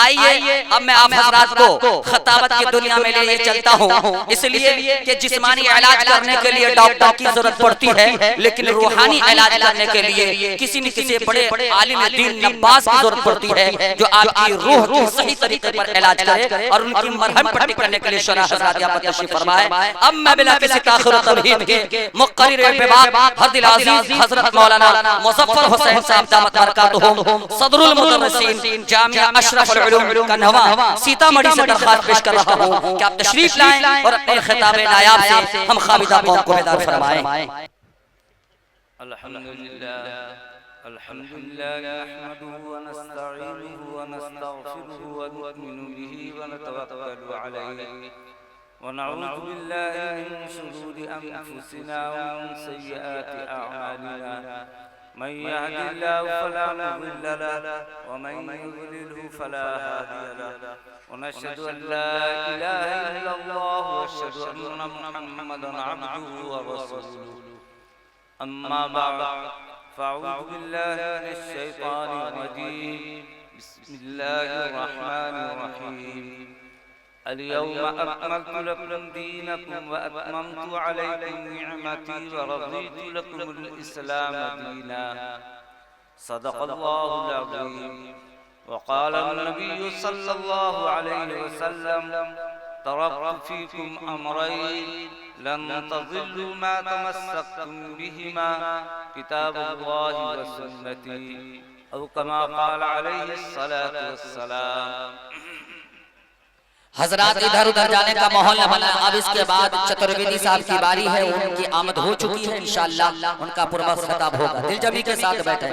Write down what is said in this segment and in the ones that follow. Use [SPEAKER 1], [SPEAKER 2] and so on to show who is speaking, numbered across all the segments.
[SPEAKER 1] आइए अब मैं आप हजरात को खताबत की दुनिया में ले चलता हूँ, इसलिए कि जिस्मानी इलाज करने के लिए डॉक्टर की जरूरत पड़ती है, लेकिन रूहानी इलाज करने के लिए किसी न किसी बड़े आलिम दीन नब्बास की जरूरत पड़ती है, जो आपकी रूह की सही तरीके पर इलाज करे और उनकी मरहम पट्टी करने के लिए शरा हजरात यहाँ पर तशरीफ फरमाए। अब मैं बिला किसी ताखिर तमहीद के मुक़र्रिर बेबाक हरदिल अजीज हजरत मौलाना मुज़फ्फर हुसैन साहब दामत बरकातुहुम सदरुल मुदर्रिसीन जामिया अशरफुल उलूम का नवा सीतामढ़ी से दरखास्त पेश कर रहा हूँ कि आप तशरीफ लाएं और अपने खिताब नायाब से हम खाबिदा कौम को बेदार फरमाएं।
[SPEAKER 2] अल्हम्दुलिल्लाह नहमदुहु व नस्तईनुहु व नस्तगफिरुहु व नु'मिनु बिही व नतवक्कलु अलैहि व नऊज़ु बिल्लाहि मिन शुरूरि अनफुसिना व मिन सय्यिआति अअमालिना मन यहदिल्लाहु फला मुदिल्ल लहु व मन युद्लिलहु फला हादिय लहु व नशहदु अन ला इलाहा इल्लल्लाह व नशहदु अन्ना मुहम्मदन अब्दुहु व रसूलुहु। अम्मा बअद फ़अऊज़ु बिल्लाहि मिनश शैतानिर रजीम। बिस्मिल्लाहिर रहमानिर रहीम। अल-यौमा अकमलतु लकुम दीनकुम व अतममतु अलैकुम निअमती व रज़ीतु लकुमुल इस्लाम दीना। सदक़ल्लाहुल अज़ीम। व क़ाल अन-नबिय्यु सल्लल्लाहु अलैहि वसल्लम तरक्तु फ़ीकुम अमरैन लन तज़िल्लू मा तमस्सक्तुम बिहिमा किताबुल्लाहि व सुन्नती औ कमा क़ाल अलैहि सलातु वस्सलाम।
[SPEAKER 1] हजरात इधर उधर जाने का माहौल न बना। अब इसके बाद चतुर्वेदी साहब की बारी है, उनकी आमद हो चुकी है, इंशाअल्लाह उनका पूरा खिताब होगा। दिलजमी के साथ बैठे।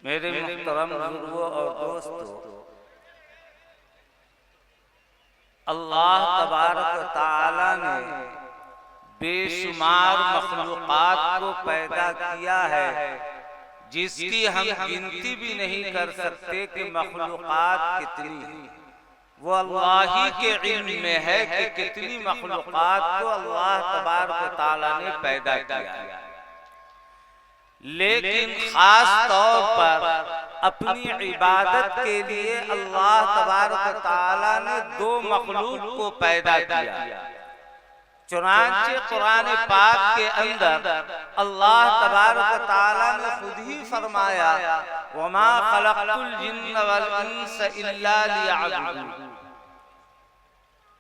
[SPEAKER 2] मेरे मुहतरम बुजुर्गों और दोस्तों, अल्लाह तबारक व तआला ने बेशुमार मखलूक़ात को पैदा किया है, जिसकी हम गिनती भी नहीं कर सकते कि मखलूक़ात कितनी। वो अल्लाह ही के इल्म में है कि कितनी मखलूक़ात को अल्लाह तबारक व तआला ने पैदा किया है। लेकिन खास तौर पर अपनी इबादत के लिए अल्लाह तबारक व तआला ने दो मखलूक को पैदा किया। चुनांचे कुरान पाक के अंदर अल्लाह तबारक व तआला ने खुद ही फरमाया, वमा खलक़तुल जिन्न वल इंस इल्ला लियअबुदून,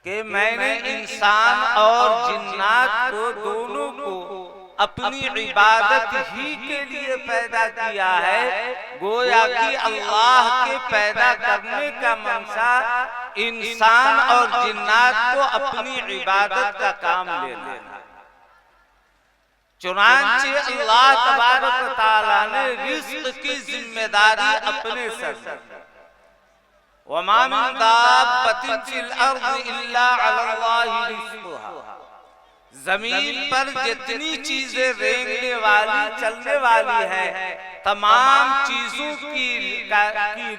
[SPEAKER 2] कि मैंने इंसान और जिन्नात को दोनों को अपनी इबादत ही के लिए पैदा किया है। गोया कि अल्लाह के पैदा करने का मंशा इंसान और जिन्नात को अपनी इबादत का काम ले लेना। चुनांचे अल्लाह तबारक व तआला ने रिज़्क़ की जिम्मेदारी अपने सर, वमा मिन दाब्बतिन फिल अर्ज़ि इल्ला अलल्लाहि रिज़्क़ुहा, जमीन पर जितनी चीजें रेंगने वाली चलने वाली है, तमाम चीजों की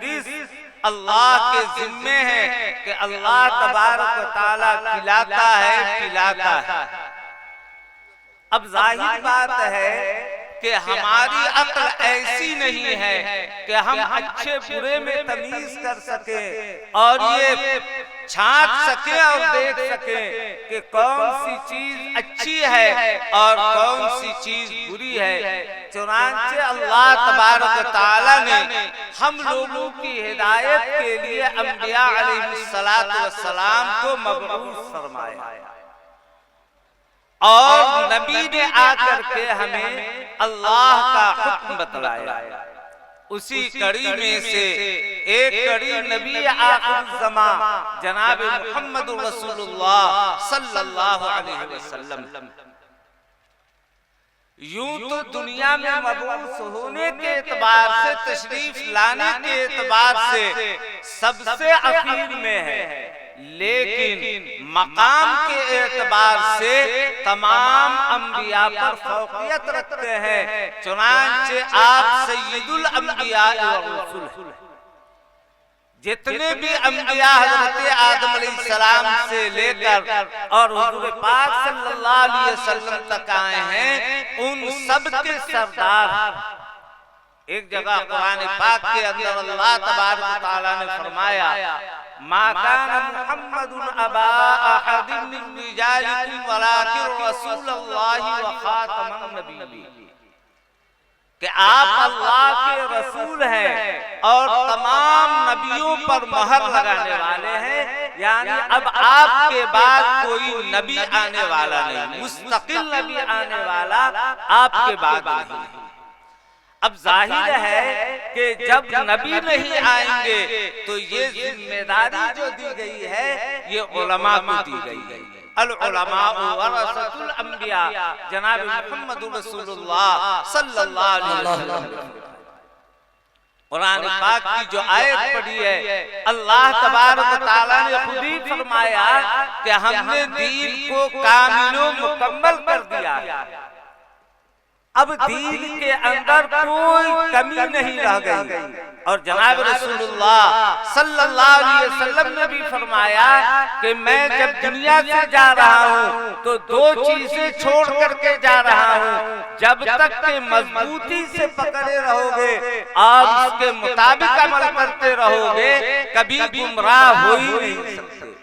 [SPEAKER 2] रिज़्क़ अल्लाह के जिम्मे है कि अल्लाह तबारक व तआला खिलाता है, पिलाता है। अब जाहिर बात है कि हमारी अक्ल ऐसी नहीं है कि हम अच्छे बुरे में तमीज कर सके और ये छांट सके और देख सके कि कौन सी चीज अच्छी है और कौन सी चीज बुरी है। चुनांचे अल्लाह तबारक व तआला ने हम लोगों की हिदायत के लिए अंबिया अलैहिस्सलातु वस्सलाम को मबऊस फरमाया और नबी ने आकर के हमें अल्लाह का हुक्म बतलाया। उसी कड़ी में से एक कड़ी नबी आखिर ज़मा जनाब मुहम्मद रसूलुल्लाह सल्लल्लाहु अलैहि वसल्लम। यूं तो दुनिया में मबऊस होने के एतबार से, तशरीफ लाने के एतबार से सबसे आखिर में है, लेकिन मकाम के एतबार से तमाम अंबिया पर फौकियत रखते हैं। चुनांचे आप सय्यदुल अंबिया व रसूल, जितने भी अंबिया हजरत आदम अलैहिस्सलाम से लेकर और हुजूर पाक सल्लल्लाहु अलैहि वसल्लम तक आए हैं, उन सब के सरदार एक जगह कुरान पाक के अंदर अल्लाह तबारक व तआला ने फरमाया, मा काना मुहम्मदुन अबा अहदिन मिन रिजालिकुम वलाकिन रसूलुल्लाहि व खातमुन नबिय्यीन, कि आप अल्लाह के रसूल हैं और तमाम नबियों पर मोहर लगाने वाले हैं, यानी अब आपके बाद कोई नबी आने वाला नहीं, मुस्तकिल नबी आने वाला आपके बाद नहीं। अब जाहिर है कि जब नबी नहीं आएंगे तो ये जिम्मेदारी जो दी गई है ये उलमा को दी गई है। अल उलमा वरसतुल अंबिया, जनाब मुहम्मद रसूलुल्लाह सल्लल्लाहु अलैहि वसल्लम। कुरान पाक की जो आयत पढ़ी है, अल्लाह तबारक व तआला ने खुद ही फरमाया कि हमने दीन को कामिलो मुकम्मल कर दिया। अब दीन के अंदर कोई कमी नहीं रह गई। और जनाब रसूलुल्लाह सल्लल्लाहु अलैहि वसल्लम ने भी फरमाया कि मैं जब दुनिया से जा रहा हूँ तो दो चीजें छोड़ करके जा रहा हूँ, जब तक के मजबूती से पकड़े रहोगे और उसके मुताबिक अमल करते रहोगे कभी गुमराह हो ही नहीं सकते।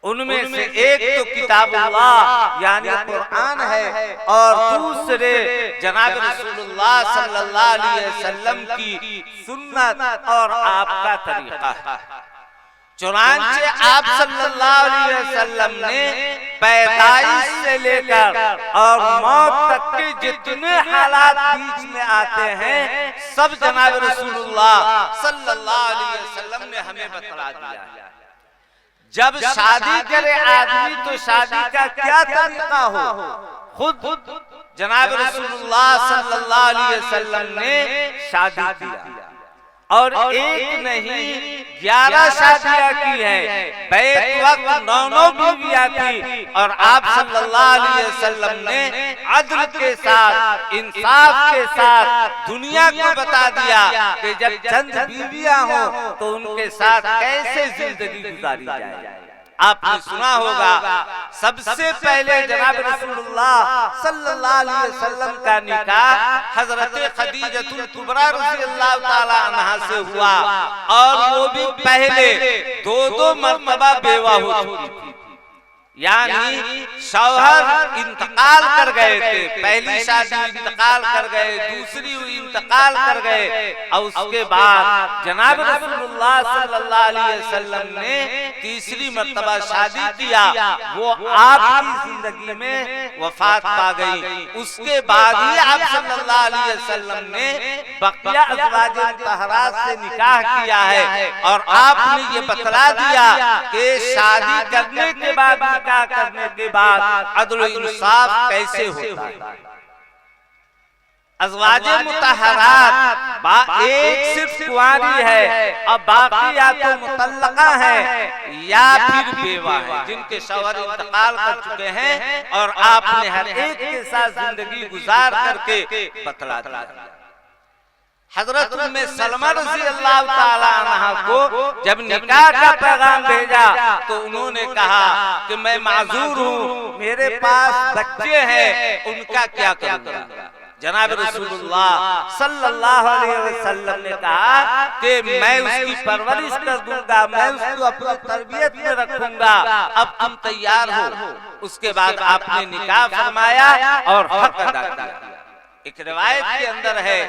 [SPEAKER 2] उनमें से एक तो किताबुल्लाह यानी कुरान है और दूसरे जनाब रसूलुल्लाह सल्लल्लाहु अलैहि वसल्लम की सुन्नत और आपका तरीका है। चुनांचे आप सल्लल्लाहु अलैहि वसल्लम ने पैदाइश से लेकर और मौत तक के जितने हालात बीच में आते हैं सब जनाब रसूलुल्लाह सल्लल्लाहु अलैहि वसल्लम ने हमें बतला दिया है। जब शादी करे आदमी तो शादी का क्या तरीका हो, खुद जनाब रसूलुल्लाह सल्लल्लाहु अलैहि वसल्लम ने शादी किया और एक नहीं 11 शादियां की है। बैत वक्त 9 बीवियां थी और आप सल्लल्लाहु अलैहि वसल्लम ने अदल के साथ इंसाफ के साथ दुनिया को बता दिया कि जब चंद बीवियां हो तो उनके साथ कैसे जिंदगी गुजारी जाए। आपने सुना होगा सबसे पहले जनाब रसूलुल्लाह सल्लल्लाहु अलैहि वसल्लम का निकाह हजरत खदीजतुल कुबरा रज़ियल्लाहु ताला अन्हा से हुआ और वो भी पहले 2 मर्तबा बेवा हो चुकी थी, यानी शौहर इंतकाल कर गए थे। पहली शादी इंतकाल कर गए, दूसरी इंतकाल कर गए और उसके बाद जनाब रसूलुल्लाह सल्लल्लाहु अलैहि वसल्लम ने तीसरी मर्तबा शादी किया, वो आपकी जिंदगी में वफात पा गई। उसके बाद ही आप सल्लल्लाहु अलैहि वसल्लम ने बकिया अज़वाज मुतहहरात से निकाह किया है और आपने ये बतला दिया कि शादी करने के बाद निकाह करने के बाद अदल इंसाफ कैसे होता है। अज़वाजे मुतहहरात एक सिर्फ कुंवारी है और बाकी या तो मुतल्लका है या फिर बेवा है, जिनके शौहर इंतकाल कर चुके हैं और आपने हर एक के साथ जिंदगी गुजार करके बतला दिया। हजरत उम्मे सलमा रज़ियल्लाहु ताला अन्हा को जब निकाह का पैगाम भेजा तो उन्होंने कहा कि मैं माजूर हूँ, मेरे पास बच्चे हैं, उनका क्या करूँगा। जनाब रसूलुल्लाह सल्लल्लाहु अलैहि वसल्लम ने कहा कि मैं उसकी परवरिश कर दूंगा, मैं उसको अपनी तरबियत में रखूंगा, अब तुम तैयार हो। उसके बाद आपने निकाह फरमाया और हक अदा किया। एक रिवायत के अंदर है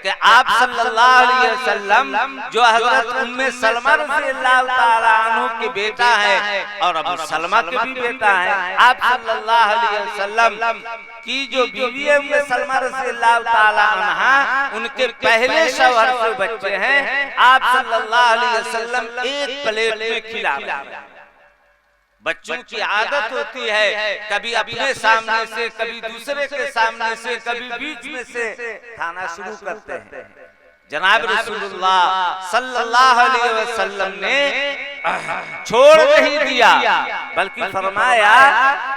[SPEAKER 2] कि आप सल्लल्लाहु अलैहि वसल्लम जो हजरत उम्मे सलमा रज़ियल्लाहु ताला अन्हु के बेटा है और अबू सलमा के भी बेटा है, आप सल्लल्लाहु अलैहि वसल्लम की जो बीवी है उम्मे सलमा रज़ियल्लाहु ताला अन्हा, उनके पहले शौहर से बच्चे हैं। आप सल्लल्लाहु अलैहि वसल्लम एक प्लेट में खिला रहे हैं। बच्चों की आदत होती है कभी अपने सामने से, कभी दूसरे के सामने से, कभी बीच में से खाना शुरू करते हैं। जनाब रसूलुल्लाह सल्लल्लाहु अलैहि वसल्लम ने छोड़ नहीं दिया, बल्कि फरमाया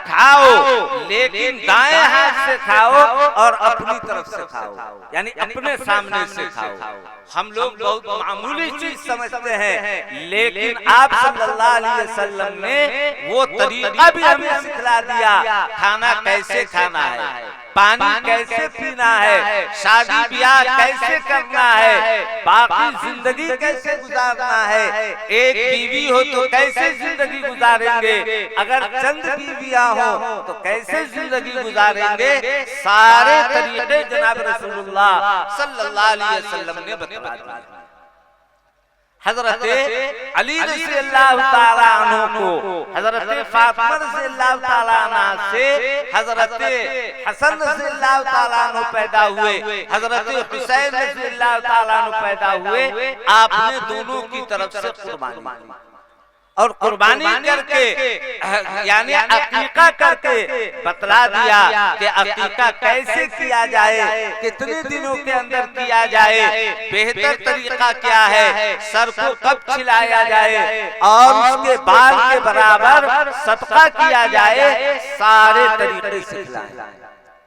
[SPEAKER 2] खाओ लेकिन दाएं हाथ से खाओ और अपनी तरफ से खाओ, यानी अपने सामने से खाओ। हम लोग बहुत मामूली चीज समझते हैं, लेकिन आप सल्लल्लाहु अलैहि वसल्लम ने वो तरीका भी हमें सिखला दिया खाना कैसे खाना है। पानी कैसे पीना है, शादी ब्याह कैसे करना है, बाकी जिंदगी कैसे गुजारना है। एक बीवी हो तो कैसे जिंदगी गुजारेंगे, अगर चंद बीवियां हो तो कैसे जिंदगी गुजारेंगे, सारे तरीके जनाब रसूलुल्लाह सल्लल्लाहु अलैहि वसल्लम ने बता दिए। हजरत अली रज़ियल्लाहु ताला अन्हु को हजरत फातिमा रज़ियल्लाहु ताला अन्हा से हजरत हसन रज़ियल्लाहु ताला अन्हु पैदा हुए, हजरत हुसैन रज़ियल्लाहु ताला अन्हु पैदा हुए। आपने दोनों की तरफ से कुर्बानी और कुर्बानी करके यानी अकीका करके बतला दिया कि अकीका कैसे किया जाए, कितने दिनों के अंदर किया जाए, बेहतर तरीका क्या है, सर को कब खिलाया जाए और उसके बाल के बराबर सदका किया जाए, सारे तरीके सिखलाए।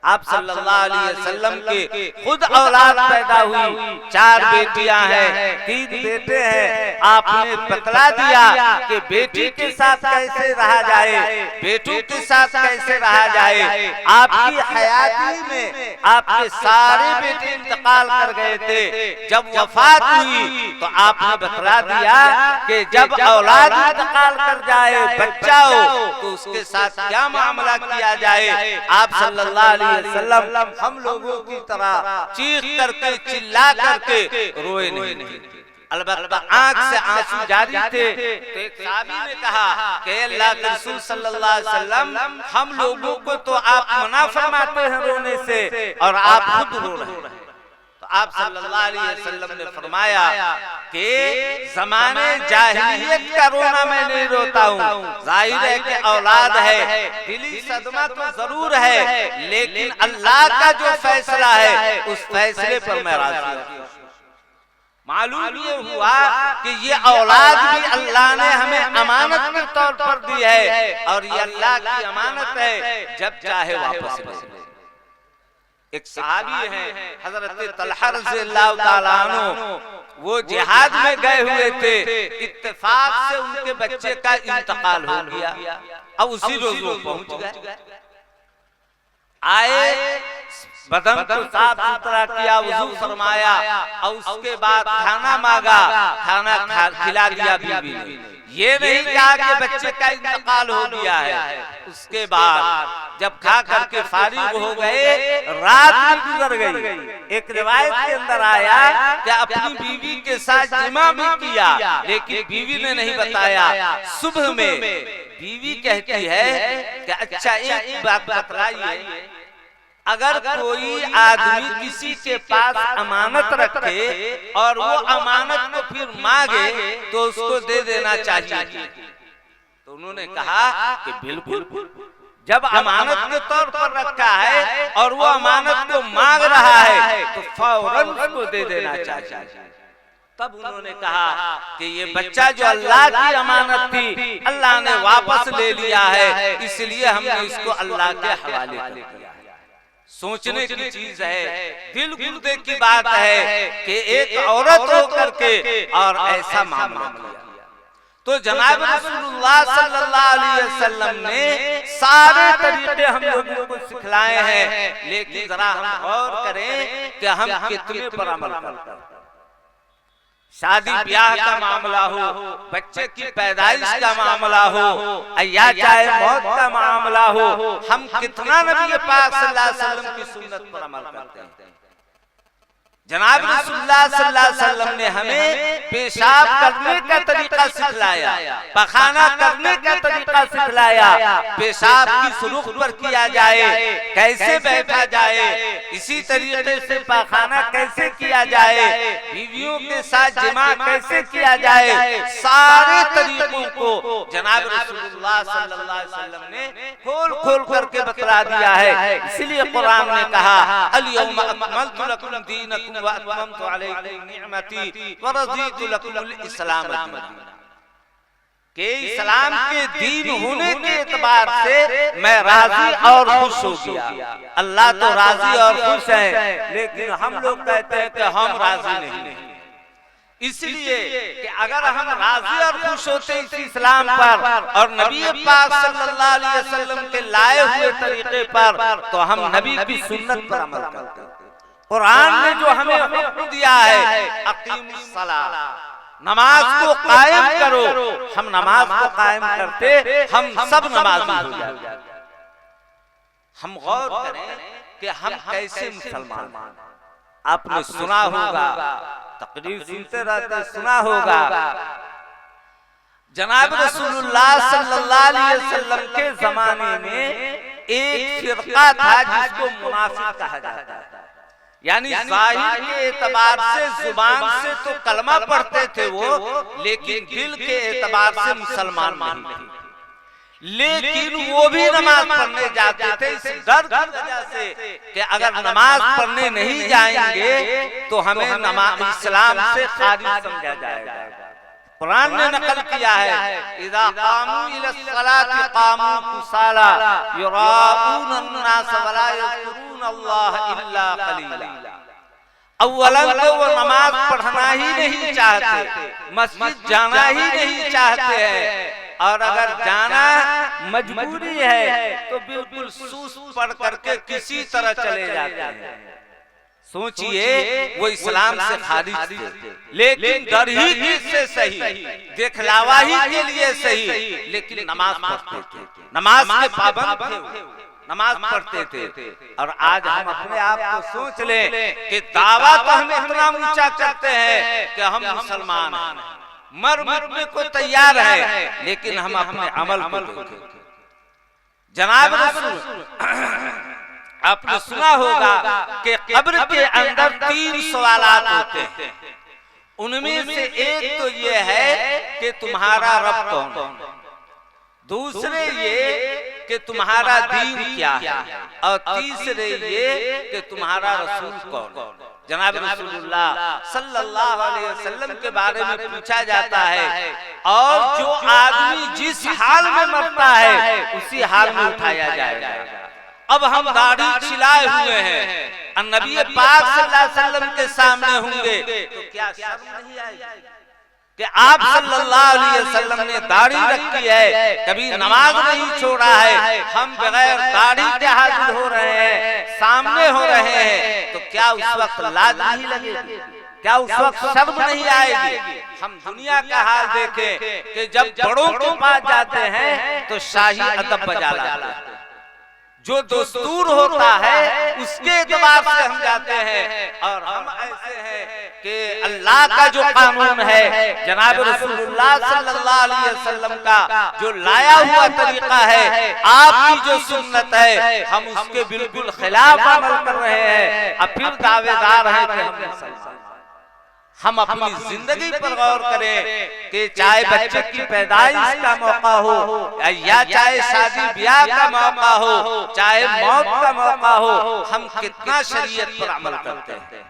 [SPEAKER 2] आप सल्लल्लाहु अलैहि वसल्लम के खुद औलाद पैदा हुई, 4 बेटियां हैं, 3 बेटे हैं। आपने बतला दिया कि बेटी के साथ कैसे रहा जाए, बेटों के साथ कैसे रहा जाए। आपकी हयाती में आपके सारे बेटे इंतकाल कर गए थे, जब वफात हुई तो आपने बतला दिया कि जब औलाद इंतकाल कर जाए, बच्चा हो तो उसके साथ क्या मामला किया जाए। आप सल्लल्लाहु अलैहि वसल्लम हम लोगों की तरह चीख करके चिल्ला करके रोए नहीं, अलबत्ता आंख से आंसू जारी थे। तो एक सहाबी ने कहा कि अल्लाह के रसूल सल्लल्लाहु अलैहि वसल्लम हम लोगों को तो आप मना फरमाते हैं रोने से और आप खुद रो रहे हैं। तो आप सल्लल्लाहु अलैहि वसल्लम ने फरमाया कि ज़माने जाहिलियत का रोना मैं नहीं रोता हूँ, जाहिर है कि औलाद है, दिली सदमा तो जरूर है, लेकिन अल्लाह का जो फैसला है उस फैसले पर मैं राज़ी हूँ। मालूम ये हुआ कि ये औलाद भी अल्लाह ने हमें अमानत के तौर पर दी है और ये अल्लाह की अमानत है, जब चाहे वापस ले। एक सहाबी है हजरत तलहा रज़ियल्लाहु ताला अन्हु, वो जिहाद में गए हुए थे, इत्तेफाक से उनके बच्चे का इंतकाल हो गया। अब उसी रोज वो पहुंच गए, आए, बदन को साफ सुथरा किया, वुजू फरमाया और उसके बाद खाना मांगा, खाना खिला दिया बीवी ने। ये नहीं कहा कि बच्चे का इंतकाल हो गया है। उसके बाद जब खा करके फारिग हो गए, रात गुजर गई। एक रिवायत के अंदर आया कि अपनी बीवी के साथ जिमा भी किया, लेकिन बीवी ने नहीं बताया। सुबह में बीवी कहती है कि अच्छा एक बात बतलाइए, अगर कोई आदमी किसी के पास अमानत रखे और वो अमानत को फिर मांगे तो उसको दे देना चाहिए। तो उन्होंने कहा कि बिल्कुल, जब अमानत के तौर पर रखा है और वो अमानत को मांग रहा है तो फौरन उसको दे देना चाहिए। तब उन्होंने कहा कि ये बच्चा जो अल्लाह की अमानत थी, अल्लाह ने वापस ले लिया है, इसलिए हमने इसको अल्लाह के हवाले कर दिया। सोचने की चीज है, दिल गुर्दे की बात है कि एक औरत होकर के और ऐसा मामला किया। तो जनाब रसूलुल्लाह सल्लल्लाहु अलैहि वसल्लम ने सारे तरीके हम लोगों को सिखलाए हैं, लेकिन जरा हम गौर करें कि हम कितने पर अमल करते हैं। शादी ब्याह का मामला हो, बच्चे की पैदाइश का मामला हो, या चाहे मौत का मामला हो, हम कितना नबी पाक सल्लल्लाहु अलैहि वसल्लम की सुन्नत पर अमल करते हैं। जनाब रसूलुल्लाह सल्लल्लाहु अलैहि वसल्लम ने हमें पेशाब करने का तरीका सिखलाया, पखाना करने का तरीका सिखलाया, पेशाब किस रुख पर किया जाए, कैसे बैठा जाए, इसी तरीके से पखाना कैसे किया जाए, बीवियों के साथ जिमा कैसे किया जाए, सारे तरीकों को जनाब रसूलुल्लाह सल्लल्लाहु अलैहि वसल्लम ने खोल खोल करके बतला दिया है। इसलिए कुरान ने कहा अल-यौमा अकमलतु लकुम दीनकुम व अतममतु अलैकुम निअमती व रज़ीतु लकुमुल इस्लाम दीना, के इस्लाम के दीन होने के एतबार से मैं राजी और खुश हो गया। अल्लाह तो राजी और खुश है, लेकिन हम लोग कहते हैं कि हम राजी नहीं। इसलिए कि अगर हम राजी और खुश होते इस इस्लाम पर और नबी पाक सल्लल्लाहु अलैहि वसल्लम के लाए हुए तरीके पर, तो हम नबी की सुन्नत पर अमल करते। कुरान ने जो हमें हुक्म दिया है अकीमुस सलाह, नमाज को कायम करो, हम नमाज को कायम करते, हम सब नमाजी हो जाते। हम गौर करें कि हम कैसे मुसलमान। आपने सुना होगा, तकरीर सुनते रहते, सुना होगा, जनाब रसूलुल्लाह सल्लल्लाहु अलैहि वसल्लम के जमाने में एक फिरका था जिसको मुनाफिक कहा जाता था। यानी जाहिर के एतबार से, जुबान से तो कलमा पढ़ते थे वो, लेकिन दिल के एतबार से मुसलमान नहीं थे। लेकिन वो भी नमाज पढ़ने जाते थे इस डर की वजह से कि अगर नमाज पढ़ने नहीं जाएंगे तो हमें नमाज इस्लाम से खारिज समझा जाएगा। कुरान ने नकल किया है, इज़ा क़ामू इलस्सलाति क़ामू कुसाला युराऊन अन्नास वला यज़कुरूनल्लाह इल्ला क़लीला। अव्वलन तो वो नमाज पढ़ना ही नहीं चाहते, मस्जिद जाना ही नहीं चाहते हैं, और अगर जाना मजबूरी है तो बिल्कुल सुस्त पढ़ करके किसी तरह चले जाते हैं। सोचिए, वो इस्लाम से खारिज थे, लेकिन डर ही से सही, दिखलावा ही के लिए सही, लेकिन नमाज पढ़ते थे, नमाज के पाबंद थे, नमाज पढ़ते थे। और आज हम अपने आप को सोच लें कि दावा तो हम इतना ऊंचा करते हैं कि हम मुसलमान हैं, मर मरने को तैयार है, लेकिन हम अपने अमल को देखें। जनाब रसूल, आपने सुना होगा कि कब्र के अंदर 3 सवालात होते हैं। उनमें से एक तो ये है कि तुम्हारा रब कौन, दूसरे ये कि तुम्हारा दीन क्या है, और तीसरे ये कि तुम्हारा रसूल कौन। जनाब रसूलुल्लाह सल्लल्लाहु अलैहि वसल्लम के बारे में पूछा जाता है, और जो आदमी जिस हाल में मरता है उसी हाल में उठाया जाएगा। अब हम दाढ़ी छिलाए हुए हैं, नबी पाक सल्लल्लाहु अलैहि वसल्लम के सामने होंगे तो क्या शर्म नहीं आएगी कि आप सल्लल्लाहु अलैहि वसल्लम ने दाढ़ी रखी है, कभी नमाज नहीं छोड़ा है, हम बगैर दाढ़ी के हाजिर हो रहे हैं, सामने हो रहे हैं, तो क्या उस वक्त लाज नहीं लगेगी, क्या उस वक्त शर्म नहीं आएगी। हम दुनिया का हाल देखें कि जब बड़ों के पास जाते हैं तो शाही अदब बजा लाते हैं, जो दस्तूर होता है उसके एतबार से हम जाते हैं, और हम ऐसे हैं कि अल्लाह का जो कानून है, जनाब रसूलुल्लाह सल्लल्लाहु अलैहि वसल्लम का जो लाया हुआ तरीका है, आपकी जो सुन्नत है, हम उसके बिल्कुल खिलाफ अमल कर रहे हैं, अब फिर दावेदार हैं कि हम मुसलमान। हम अपनी जिंदगी पर गौर करें कि चाहे बच्चे की पैदाइश का मौका हो, या चाहे शादी ब्याह का मौका हो, चाहे मौत का मौका हो, हम कितना शरीयत पर अमल करते हैं।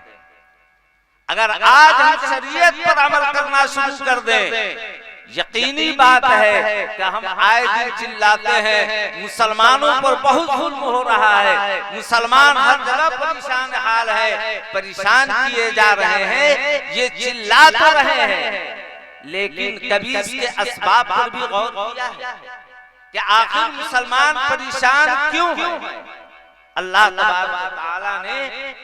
[SPEAKER 2] अगर आज हम शरीयत पर अमल करना शुरू कर दें, यकीनी बात है कि हम आए दिन चिल्लाते हैं मुसलमानों पर बहुत जुल्म हो रहा है, मुसलमान हर जगह परेशान हाल है, परेशान किए जा रहे हैं, ये चिल्ला तो रहे हैं, लेकिन कभी इसके असबाब पर भी गौर किया है कि आखिर मुसलमान परेशान क्यों है। अल्लाह तआला ने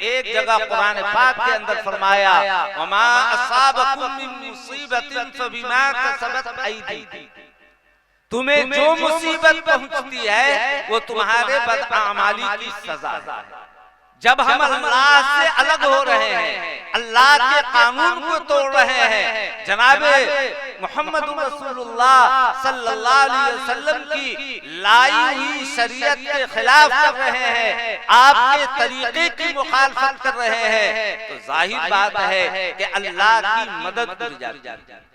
[SPEAKER 2] एक जगह कुरान पाक के अंदर फरमाया, वमा असाबकुम मिन मुसीबतिन फबिमा कसबत ऐदीकुम, तुम्हें जो मुसीबत पहुंचती है वो तुम्हारे बदआमाली की सजा है। जब हम अल्लाह से अलग हो रहे हैं, अल्लाह के कानून को तोड़ रहे हैं, जनाबे मोहम्मद रसूलुल्लाह सल्लल्लाहु अलैहि वसल्लम की लाई हुई शरीयत के खिलाफ कर रहे हैं, आपके तरीके की मुखालफत कर रहे हैं, तो जाहिर बात है कि अल्लाह की मदद टूट जाती है।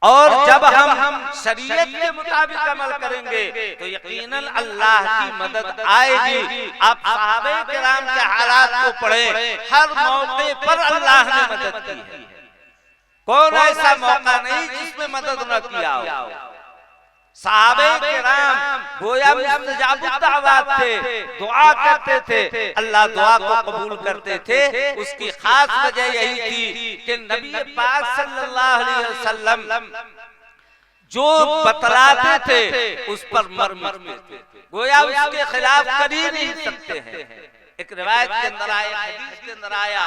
[SPEAKER 2] और जब हम शरीयत के मुताबिक अमल करेंगे तो यकीनन अल्लाह की मदद आएगी। आप सहाबे किराम के हालात को पढ़ें, हर मौके पर अल्लाह ने मदद की है, कौन ऐसा मौका नहीं जिसमें मदद न किया हो। सहाबे किराम गोया मुस्तजाबुद दावत थे, दुआ करते थे, अल्लाह दुआ को कबूल करते थे। उसकी खास वजह यही थी कि नबी पाक सल्लल्लाहु अलैहि वसल्लम जो बतलाते थे उस पर मर मिटते थे, गोया उसके खिलाफ कर ही नहीं सकते हैं। एक रिवायत के अंदर आया, हदीस के अंदर आया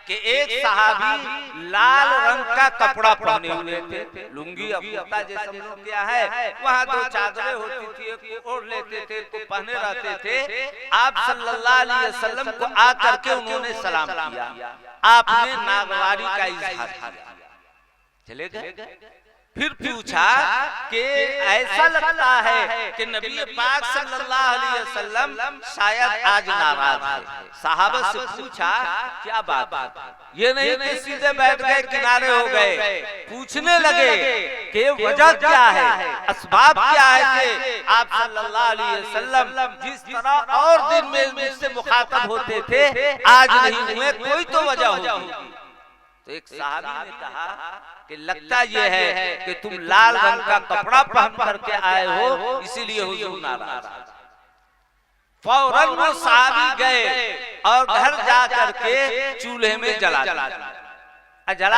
[SPEAKER 2] कि एक सहाबी लाल रंग का कपड़ा पहने हुए थे, लुंगी अब कुर्ता जैसा हम लोग क्या है, वहाँ दो चादरें होती थी, एक ओढ़ लेते थे तो पहने रहते थे। आप सल्लल्लाहु अलैहि वसल्लम को आकर के उन्होंने सलाम किया, आपने नागवारी का इजहार किया, चले गए। फिर पूछा कि ऐसा लगता है कि नबी पाक सल्लल्लाहु अलैहि वसल्लम शायद आज नाराज है। साहबा से पूछा क्या बात, ये नहीं कि सीधे बैठ गए किनारे हो गए, पूछने लगे कि वजह क्या है, असबाब क्या है कि आप सल्लल्लाहु अलैहि वसल्लम जिस तरह और दिन में मुझसे मुखातब होते थे आज नहीं हुए, कोई तो वजह होगी। तो एक सहाबी ने कहा कि लगता यह है कि तुम लाल रंग का कपड़ा पहन करके आए हो, इसीलिए हुजूर नाराज। फौरन वो सहाबी गए और घर जा करके चूल्हे में जला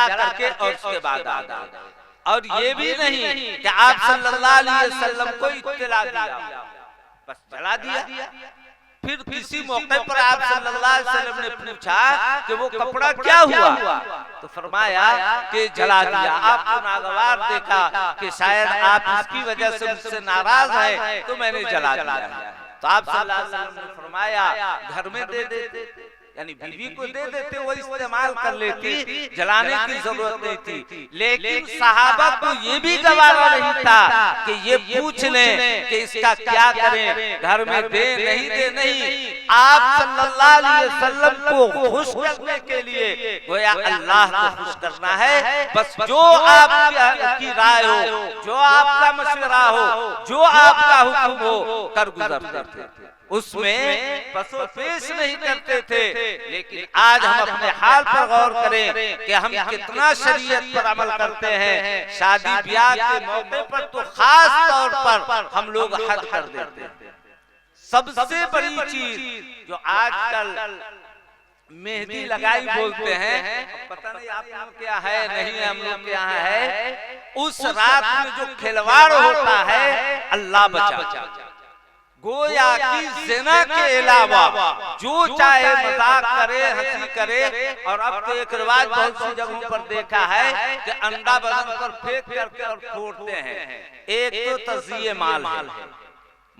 [SPEAKER 2] करके और उसके बाद आ गए। और ये भी नहीं कि आप सल्लल्लाहु अलैहि वसल्लम को इत्तला दिया, बस जला दिया। फिर किसी मौके पर आप सल्लल्लाहु अलैहि वसल्लम ने पूछा कि वो कपड़ा क्या हुआ, तो फरमाया कि जला दिया। आपको नागवार देखा कि शायद आप इसकी वजह से मुझसे नाराज है तो मैंने जला दिया। तो आप सल्लल्लाहु अलैहि वसल्लम ने फरमाया घर में दे देते, यानी बीवी को दे देते, वो इस्तेमाल कर लेती, जलाने की जरूरत नहीं थी। लेकिन सहाबा को ये भी गवारा नहीं था कि ये पूछ लें कि इसका क्या करें, घर में दे नहीं दे नहीं। आप सल्लल्लाहु अलैहि वसल्लम को खुश करने के लिए गोया अल्लाह को खुश करना है, बस जो आपकी राय हो, जो आपका मशवरा हो, जो आपका हुक्म हो कर गुजरते थे, उसमें पसो पेश नहीं करते थे। लेकिन आज हम अपने हाल पर गौर करें कि हम कितना शरीयत पर अमल करते हैं। शादी ब्याह के मौके पर तो खास तौर पर हम लोग हद कर देते हैं। सबसे बड़ी चीज जो आजकल मेहंदी लगाई बोलते हैं, पता नहीं आप लोग क्या है, नहीं हम लोग क्या है, उस रात में जो खिलवाड़ होता है अल्लाह बचा, गोया की ज़िना के अलावा जो चाहे मजाक करे, हंसी करे। और अब तो एक रिवाज बहुत सी जगहों पर देखा है कि अंडा बदन पर फेंक करके और फोड़ते हैं। एक तो तज़िये माल है,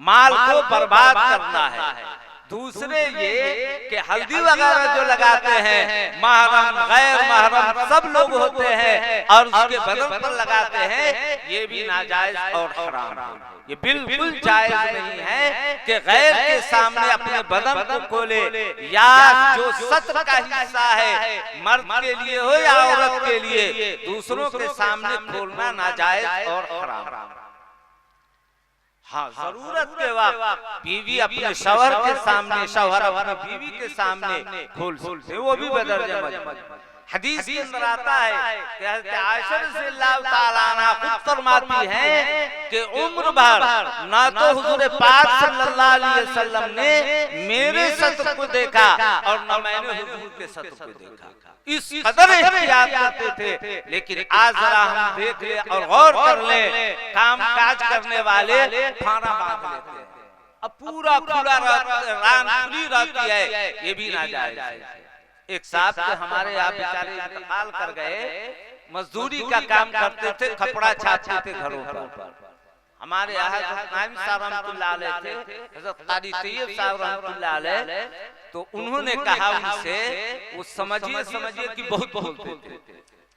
[SPEAKER 2] माल को बर्बाद करना है। दूसरे ये कि हल्दी वगैरह जो लगाते हैं, महरम गैर महरम सब लोग होते हैं और उसके बदन पर लगाते हैं, ये भी नाजायज और हराम है। ये बिल्कुल जायज नहीं है कि गैर के सामने अपने बदन को खोले, या जो सत्र का हिस्सा है मर्द के लिए हो या औरत के लिए, दूसरों के सामने खोलना नाजायज और हराम। हाँ, जरूरत के वक्त बीवी अपने शौहर के सामने, शौहर अपनी बीवी के सामने खोल सकते, वो भी बदरजा मजबूत। हदीस के अंदर आता है कि हज़रत आयशा रज़ियल्लाहु ताला अन्हा खुद फरमाती हैं कि उम्र भर ना तो हुजूर पाक सल्लल्लाहु अलैहि वसल्लम ने मेरे सत्र को देखा और न मैंने हुजूर के सत्र को देखा, इस कदर एहतियात करते थे। लेकिन आज जरा हम देख ले और गौर कर ले, काम काज करने वाले फाना बांध लेते हैं, अब पूरा खुला रान खुली रहती है, ये भी नाजायज है। एक साहब के हमारे यहाँ बेचारे इंतकाल कर गए, मजदूरी का काम करते थे, कपड़ा छापते थे घरों पर। हमारे यहाँ नाइम साहब रहमतुल्लाह अलैह थे, हज़रत क़ादी तैयब साहब रहमतुल्लाह अलैह, तो उन्होंने कहा उनसे, वो समझिए कि बहुत बोलते थे,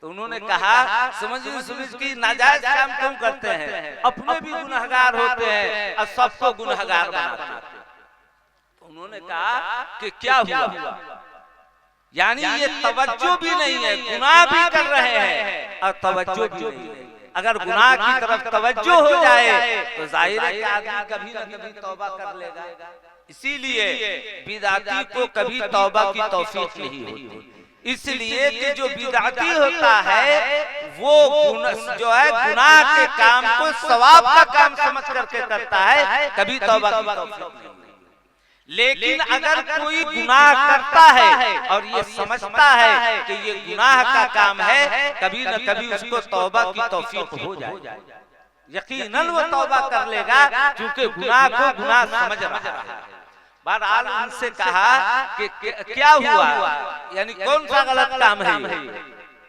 [SPEAKER 2] तो उन्होंने कहा समझिए कि नाजायज काम क्यों करते हैं, अपने भी गुनहगार होते हैं और सबको गुनहगार बनाते हैं। तो उन्होंने कहा कि क्या हुआ, यानी ये तवज्जो भी नहीं है, गुनाह भी कर रहे हैं और तवज्जो भी नहीं है। अगर गुनाह की तरफ तवज्जो हो जाए तो जाहिर है कि आदमी कभी न कभी तौबा कर लेगा। इसीलिए बिदअती को कभी तौबा की तौफीक नहीं होती, इसलिए कि जो बिदअती होता है वो जो है गुनाह के काम को सवाब का काम समझ करके करता है, कभी तौबा की तौफीक नहीं। लेकिन अगर कोई गुनाह करता है और ये समझता है कि ये गुनाह का काम है, कभी न कभी उसको तौबा की तौफीक हो जाए, यकीनन वो तौबा कर लेगा, क्योंकि गुनाह को गुनाह समझ रहा है। बहरहाल उनसे कहा कि क्या हुआ, यानी कौन सा गलत काम है,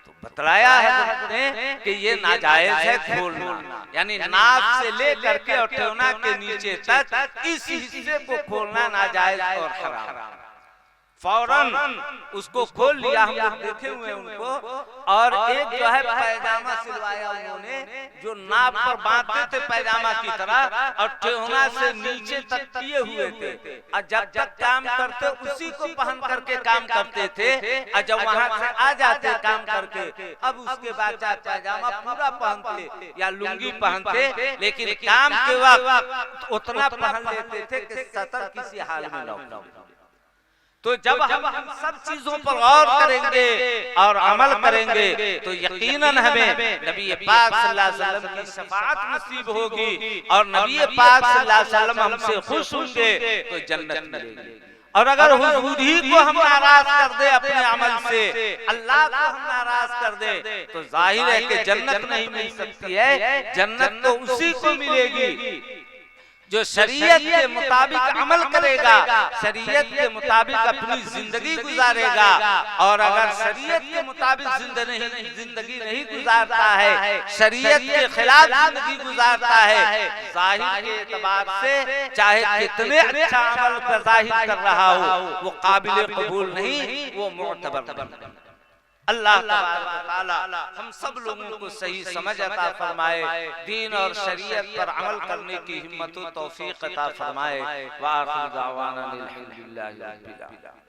[SPEAKER 2] तो बतलाया है ने कि ये नाजायज है खोलना, यानी नाक से लेकर के और ठेवना के नीचे तक इस हिस्से को खोलना नाजायज और हराम। फौरन उसको खोल लिया, हम लोग देखे हुए उनको, और एक जो है पैजामा सिलवाया उन्होंने, जो नाप पर बांधते थे पैजामा की तरह, और ठेहुना से नीचे तक किए हुए थे, और जब तक काम करते उसी को पहन करके काम करते थे, और जब वहां से आ जाते काम करके, अब उसके बाद चाहे पैजामा पूरा पहनते या लुंगी पहनते, लेकिन काम के वक्त उतना पहन लेते थे कि सतर किसी हाल में न। तो जब हम सब चीजों पर गौर करेंगे और अमल करेंगे तो यकीनन हमें नबी पाक सल्लल्लाहु अलैहि वसल्लम की शफाअत नसीब होगी, और नबी पाक सल्लल्लाहु अलैहि वसल्लम हमसे खुश होंगे तो जन्नत मिलेगी। और अगर हुजूर ही को हम नाराज कर दे अपने अमल से, अल्लाह को हम नाराज कर दे, तो जाहिर है कि जन्नत नहीं मिल सकती है। जन्नत तो उसी को मिलेगी जो शरीयत के मुताबिक अमल करेगा, शरीयत के मुताबिक अपनी जिंदगी गुजारेगा। और अगर शरीयत के मुताबिक जिंदगी नहीं गुजारता है, शरीयत के खिलाफ जिंदगी गुजारता है, जाहिर के एतबार से चाहे कितने अच्छा अमल का जाहिर कर रहा हो, वो काबिल कबूल नहीं, वो मुअतबर नहीं। अल्लाह ताला हम सब लोगों को सही समझ अता फरमाए, दीन और शरीयत पर अमल करने की हिम्मत और तौफीक अता फरमाए। व आखिर दावाना अल्हम्दुलिल्लाहि रब्बिल आलमीन।